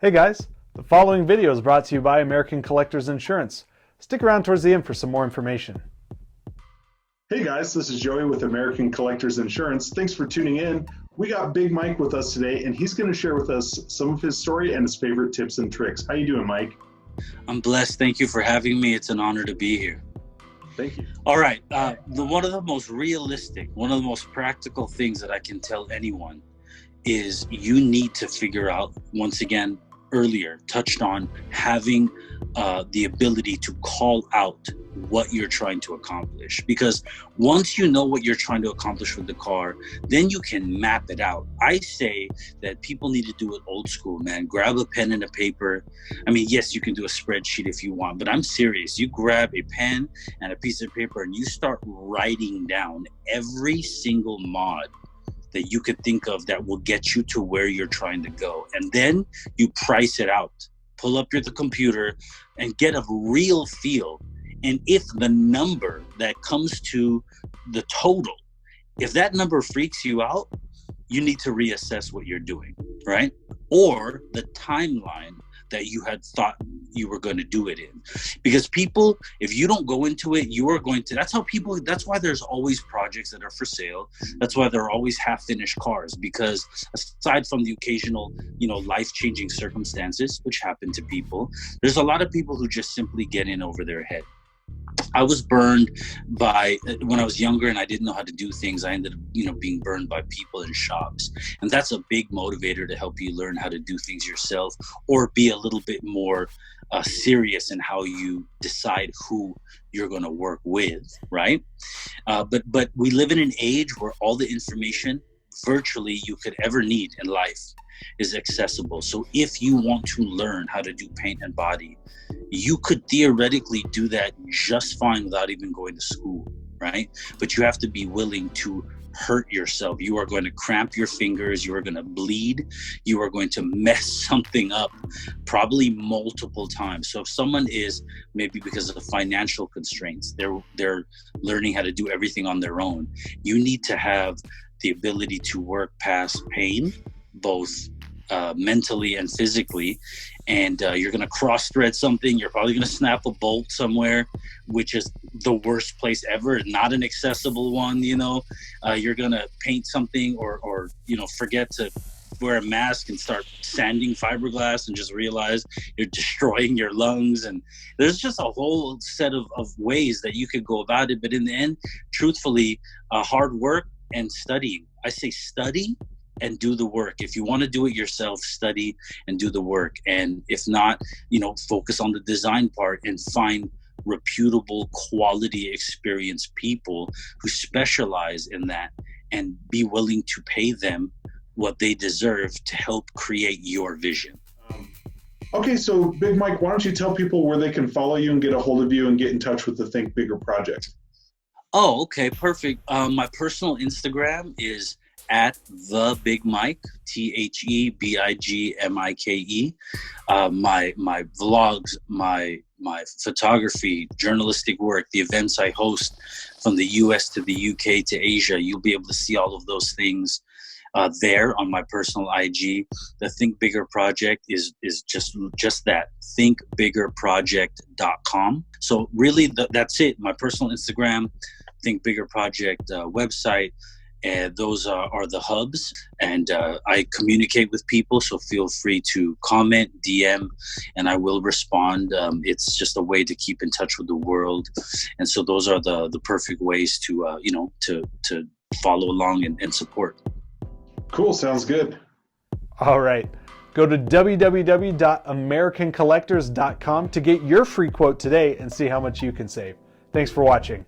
Hey guys, the following video is brought to you by American Collectors Insurance. Stick around towards the end for some more information. Hey guys, this is Joey with American Collectors Insurance. Thanks for tuning in. We got Big Mike with us today, and he's going to share with us some of his story and his favorite tips and tricks. How you doing, Mike? I'm blessed. Thank you for having me. It's an honor to be here. Thank you. All right. One of the most realistic, one of the most practical things that I can tell anyone is you need to figure out, once again, earlier touched on having the ability to call out what you're trying to accomplish, because once you know what you're trying to accomplish with the car, then you can map it out. I say that people need to do it old school, man. Grab a pen and a paper. I mean, yes, you can do a spreadsheet if you want, but I'm serious. You grab a pen and a piece of paper and you start writing down every single mod that you could think of that will get you to where you're trying to go. And then you price it out. Pull up the computer and get a real feel. And if the number that comes to the total, if that number freaks you out, you need to reassess what you're doing, right? Or the timeline that you had thought you were going to do it in. Because people, if you don't go into it, you are going to, that's why there's always projects that are for sale. That's why there are always half-finished cars, because aside from the occasional, life-changing circumstances, which happen to people, there's a lot of people who just simply get in over their head. I was burned when I was younger and I didn't know how to do things. I ended up, being burned by people in shops. And that's a big motivator to help you learn how to do things yourself, or be a little bit more serious in how you decide who you're going to work with, right? But we live in an age where all the information virtually you could ever need in life is accessible. So if you want to learn how to do paint and body, you could theoretically do that just fine without even going to school, right? But you have to be willing to hurt yourself. You are going to cramp your fingers, you are going to bleed, you are going to mess something up probably multiple times. So if someone is, maybe because of the financial constraints, they're learning how to do everything on their own, you need to have the ability to work past pain, both mentally and physically. And you're going to cross thread something, you're probably going to snap a bolt somewhere, which is the worst place ever, not an accessible one. You're going to paint something or forget to wear a mask and start sanding fiberglass and just realize you're destroying your lungs. And there's just a whole set of ways that you could go about it. But in the end, truthfully, hard work and studying. I say study and do the work. If you want to do it yourself, study and do the work. And if not, focus on the design part and find reputable, quality, experienced people who specialize in that, and be willing to pay them what they deserve to help create your vision. Okay, so Big Mike, why don't you tell people where they can follow you and get a hold of you and get in touch with the Think Bigger project? Oh, okay, perfect. My personal Instagram is at the Big Mike, TheBigMike. My vlogs, my photography, journalistic work, the events I host from the US to the UK to Asia, you'll be able to see all of those things there on my personal IG. The Think Bigger project is just that, thinkbiggerproject.com. So really that's it. My personal Instagram, Think Bigger project website. And those are the hubs, and I communicate with people, so feel free to comment, DM, and I will respond. It's just a way to keep in touch with the world, and so those are the perfect ways to to follow along and support. Cool, sounds good. All right, go to www.americancollectors.com to get your free quote today and see how much you can save. Thanks for watching.